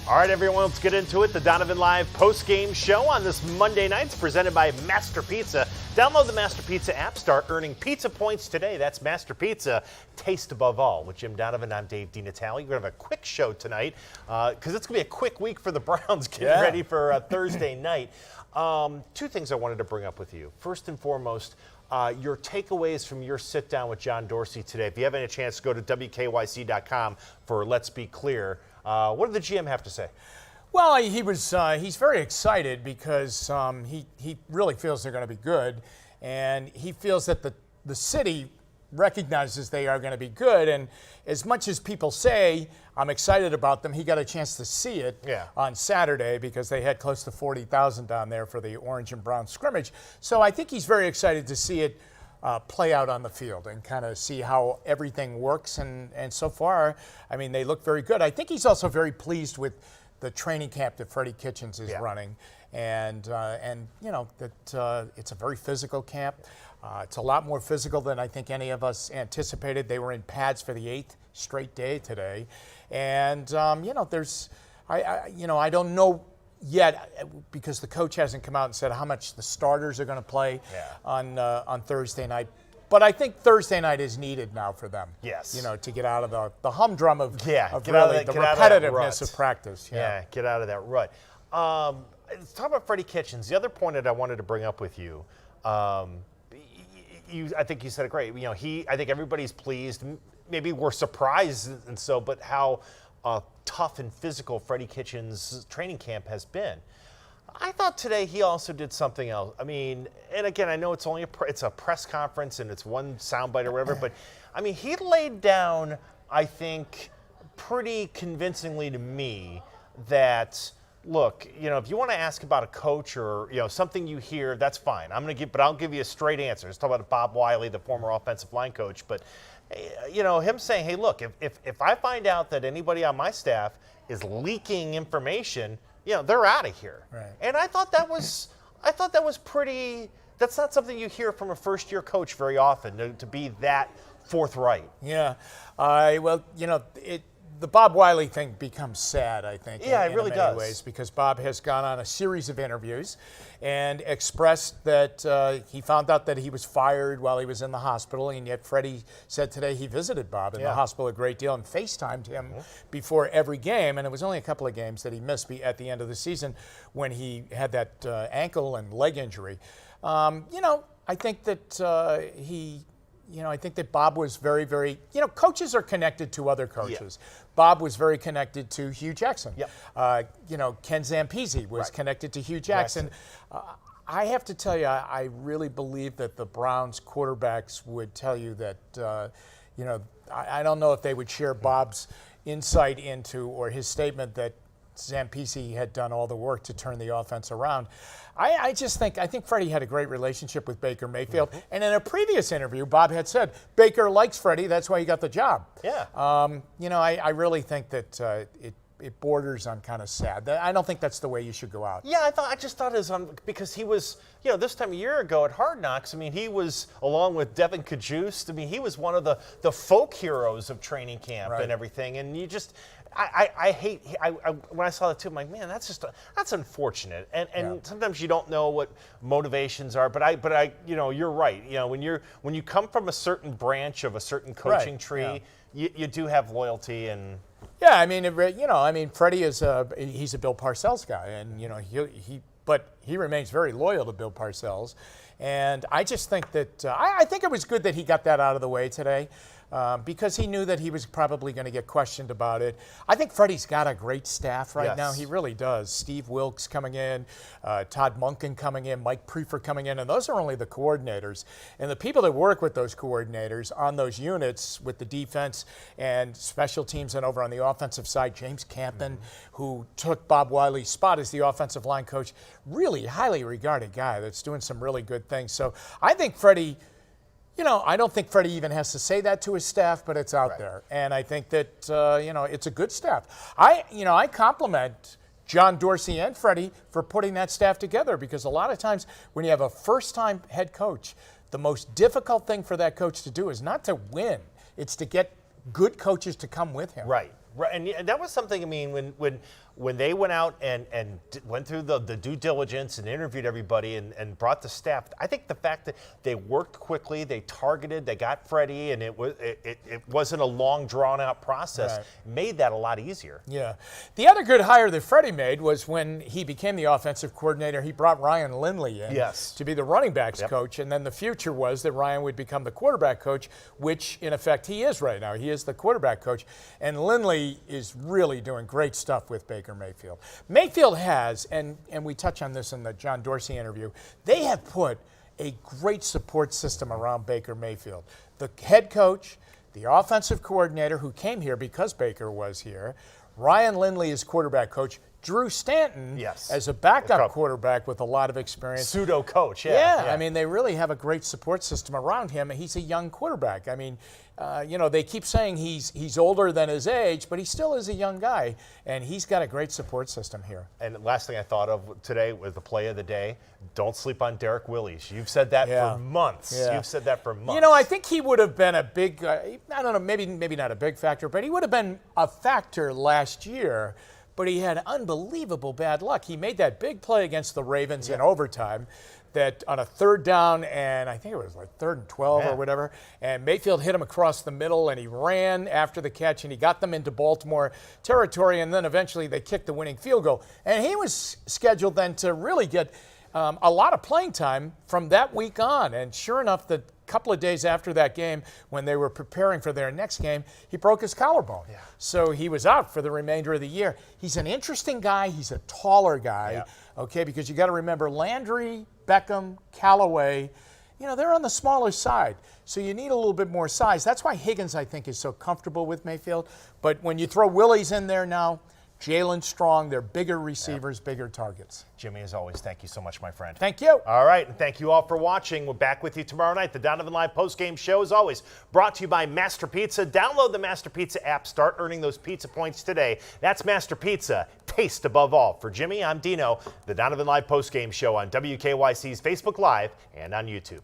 All right, everyone, let's get into it. The Donovan Live Postgame Show on this Monday night is presented by Master Pizza. Download the Master Pizza app. Start earning pizza points today. That's Master Pizza. Taste above all. With Jim Donovan, I'm Dave DeNatale. We're going to have a quick show tonight because it's going to be a quick week for the Browns getting ready for Thursday night. Two things I wanted to bring up with you. First and foremost, your takeaways from your sit down with John Dorsey today. If you have any chance, go to WKYC.com for Let's Be Clear. What did the GM have to say? Well, he's very excited because he really feels they're going to be good, and he feels that the city recognizes they are going to be good. And as much as people say I'm excited about them, he got a chance to see it on Saturday because they had close to 40,000 down there for the Orange and Brown scrimmage. So I think he's very excited to see it play out on the field and kind of see how everything works. And so far, I mean, they look very good. I think he's also very pleased with the training camp that Freddie Kitchens is running. And you know, that it's a very physical camp. It's a lot more physical than I think any of us anticipated. They were in pads for the 8th straight day today. And, you know, I don't know yet because the coach hasn't come out and said how much the starters are going to play on Thursday night. But I think Thursday night is needed now for them. Yes. You know, to get out of the humdrum of really the repetitiveness of practice. Yeah, get out of that rut. Let's talk about Freddie Kitchens. The other point that I wanted to bring up with you, I think you said it great. You know, I think everybody's pleased. Maybe we're surprised and so, but how tough and physical Freddie Kitchens' training camp has been. I thought today he also did something else. I mean, and again, I know it's only it's a press conference and it's one soundbite or whatever, but I mean, he laid down, I think, pretty convincingly to me that, look, you know, if you want to ask about a coach or, you know, something you hear, that's fine. But I'll give you a straight answer. Let's talk about Bob Wiley, the former offensive line coach. But, you know, him saying, hey, look, if I find out that anybody on my staff is leaking information, you know, they're out of here. Right. And I thought that was pretty. That's not something you hear from a first-year coach very often, to be that forthright. Yeah. Well, you know, the Bob Wiley thing becomes sad, I think. Yeah, it really does. In many ways, because Bob has gone on a series of interviews and expressed that he found out that he was fired while he was in the hospital, and yet Freddie said today he visited Bob in the hospital a great deal and FaceTimed him before every game, and it was only a couple of games that he missed at the end of the season when he had that ankle and leg injury. You know, I think that I think that Bob was very, very, you know, coaches are connected to other coaches. Yeah. Bob was very connected to Hugh Jackson. Yep. You know, Ken Zampese was connected to Hugh Jackson. I have to tell you, I really believe that the Browns quarterbacks would tell you that, you know, I don't know if they would share Bob's insight into or his statement that Zampese had done all the work to turn the offense around. I think Freddie had a great relationship with Baker Mayfield. And in a previous interview, Bob had said, Baker likes Freddie, that's why he got the job. Yeah. You know, I really think that it borders on kind of sad. I don't think that's the way you should go out. Yeah, I just thought it was because he was, you know, this time a year ago at Hard Knocks, I mean, he was, along with Devin Kajust, I mean, he was one of the folk heroes of training camp and everything. And you just, when I saw that too, I'm like, man, that's unfortunate. And sometimes you don't know what motivations are, but I, you know, you're right. You know, when you come from a certain branch of a certain coaching tree, you do have loyalty and. Yeah, I mean, Freddie is he's a Bill Parcells guy, and you know but he remains very loyal to Bill Parcells, and I just think that I think it was good that he got that out of the way today. Because he knew that he was probably going to get questioned about it. I think Freddie's got a great staff right now. He really does. Steve Wilkes coming in, Todd Monken coming in, Mike Prefer coming in, and those are only the coordinators. And the people that work with those coordinators on those units with the defense and special teams and over on the offensive side, James Campen, who took Bob Wiley's spot as the offensive line coach, really highly regarded guy that's doing some really good things. So I think Freddie, you know, I don't think Freddie even has to say that to his staff, but it's out there. And I think that, you know, it's a good staff. I compliment John Dorsey and Freddie for putting that staff together, because a lot of times when you have a first-time head coach, the most difficult thing for that coach to do is not to win. It's to get good coaches to come with him. Right. Right, and that was something. I mean, when when they went out and went through the due diligence and interviewed everybody and brought the staff, I think the fact that they worked quickly, they targeted, they got Freddie, and it wasn't a long, drawn-out process, made that a lot easier. Yeah. The other good hire that Freddie made was when he became the offensive coordinator, he brought Ryan Lindley in to be the running backs coach, and then the future was that Ryan would become the quarterback coach, which in effect he is right now. He is the quarterback coach, and Lindley is really doing great stuff with Baker Mayfield. Mayfield has, and we touch on this in the John Dorsey interview, they have put a great support system around Baker Mayfield. The head coach, the offensive coordinator who came here because Baker was here, Ryan Lindley is quarterback coach, Drew Stanton as a backup quarterback with a lot of experience. Pseudo coach, I mean, they really have a great support system around him. He's a young quarterback. I mean, they keep saying he's older than his age, but he still is a young guy, and he's got a great support system here. And the last thing I thought of today was the play of the day. Don't sleep on Derek Willis. You've said that for months. You've said that for months. You know, I think he would have been a big, I don't know, maybe not a big factor, but he would have been a factor last year. But he had unbelievable bad luck. He made that big play against the Ravens in overtime that on a 3rd down, and I think it was like 3rd and 12 or whatever, and Mayfield hit him across the middle, and he ran after the catch, and he got them into Baltimore territory, and then eventually they kicked the winning field goal. And he was scheduled then to really get a lot of playing time from that week on, and sure enough, the couple of days after that game, when they were preparing for their next game, he broke his collarbone. So he was out for the remainder of the year. He's an interesting guy. He's a taller guy, okay, because you got to remember Landry, Beckham, Callaway, they're on the smaller side. So you need a little bit more size. That's why Higgins, I think, is so comfortable with Mayfield. But when you throw Willis in there now, Jalen Strong, they're bigger receivers, bigger targets. Jimmy, as always, thank you so much, my friend. Thank you. All right, and thank you all for watching. We're back with you tomorrow night. The Donovan Live Postgame Show, as always, brought to you by Master Pizza. Download the Master Pizza app. Start earning those pizza points today. That's Master Pizza. Taste above all. For Jimmy, I'm Dino. The Donovan Live Postgame Show on WKYC's Facebook Live and on YouTube.